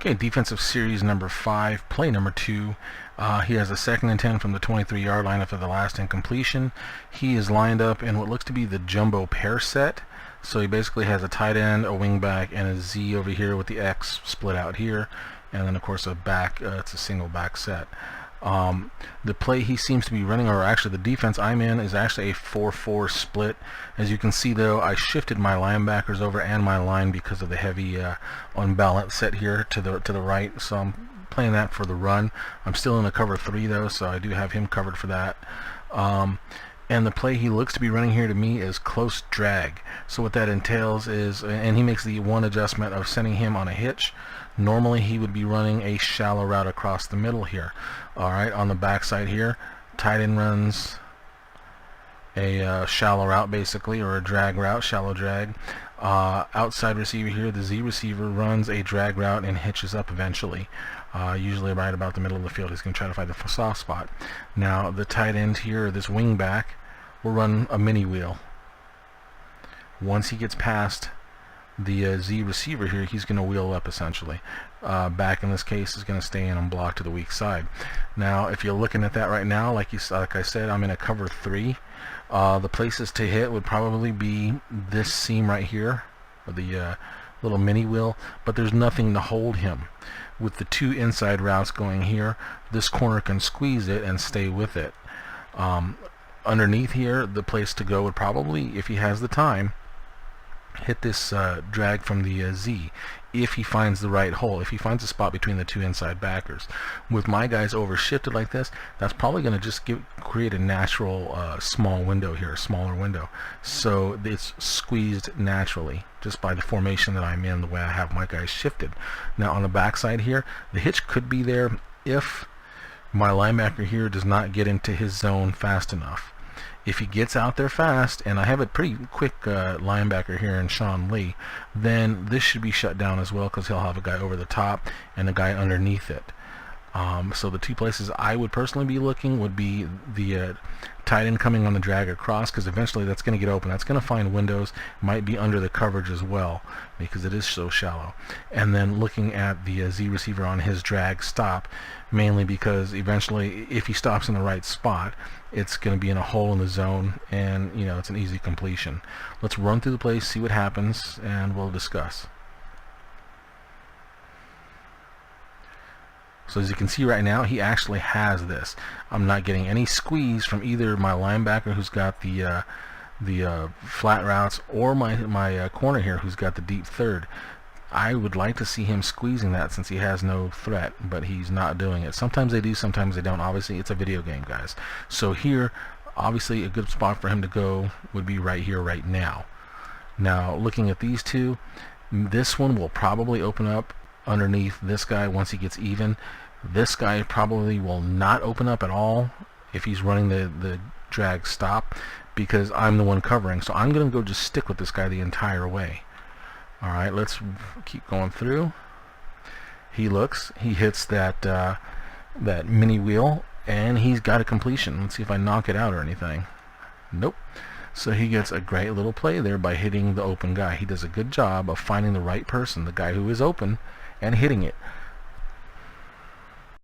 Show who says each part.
Speaker 1: Okay, defensive series number 5, play number 2. He has a 2nd and 10 from the 23-yard line after the last incompletion. He is lined up in what looks to be the jumbo pair set. So he basically has a tight end, a wing back, and a Z over here with the X split out here. And then, of course, a back. It's a single back set. The play he seems to be running, or actually the defense I'm in, is actually a 4-4 split. As you can see, though, I shifted my linebackers over and my line because of the heavy unbalanced set here to the right. So I'm playing that for the run. I'm still in a cover 3 though, so I do have him covered for that. And the play he looks to be running here to me is close drag. So what that entails is, and he makes the one adjustment of sending him on a hitch. Normally he would be running a shallow route across the middle here. Alright, on the backside here, tight end runs a shallow route basically, or a drag route, shallow drag. Outside receiver here, the Z receiver runs a drag route and hitches up eventually. Usually right about the middle of the field. He's going to try to find the soft spot. Now the tight end here, this wing back, will run a mini wheel. Once he gets past the Z receiver here, he's going to wheel up essentially. Back in this case is going to stay in and block to the weak side. Now if you're looking at that right now, like I said, I'm in a cover 3. The places to hit would probably be this seam right here, or the little mini wheel, but there's nothing to hold him. With the 2 inside routes going here, this corner can squeeze it and stay with it. Underneath here, the place to go would probably, if he has the time, hit this drag from the Z if he finds the right hole, if he finds a spot between the 2 inside backers. With my guys overshifted like this, that's probably going to just create a natural small window here, a smaller window. So it's squeezed naturally just by the formation that I'm in, the way I have my guys shifted. Now on the backside here, the hitch could be there if my linebacker here does not get into his zone fast enough. If he gets out there fast, and I have a pretty quick linebacker here in Sean Lee, then this should be shut down as well, because he'll have a guy over the top and a guy underneath it. So the 2 places I would personally be looking would be the tight end coming on the drag across, because eventually that's going to get open. That's going to find windows, might be under the coverage as well, because it is so shallow. And then looking at the Z receiver on his drag stop, mainly because eventually if he stops in the right spot, it's going to be in a hole in the zone, and you know, it's an easy completion. Let's run through the plays, see what happens, and we'll discuss. So as you can see right now, he actually has this. I'm not getting any squeeze from either my linebacker, who's got the flat routes, or my corner here, who's got the deep third. I would like to see him squeezing that, since he has no threat, but he's not doing it. Sometimes they do, sometimes they don't. Obviously, it's a video game, guys. So here, obviously, a good spot for him to go would be right here, right now. Now, looking at these 2, this one will probably open up underneath this guy once he gets even. This guy probably will not open up at all if he's running the drag stop, because I'm the one covering. So I'm going to go just stick with this guy the entire way. Alright, let's keep going through. He hits that that mini wheel, and he's got a completion. Let's see if I knock it out or anything. Nope. So he gets a great little play there by hitting the open guy. He does a good job of finding the right person, the guy who is open, and hitting it.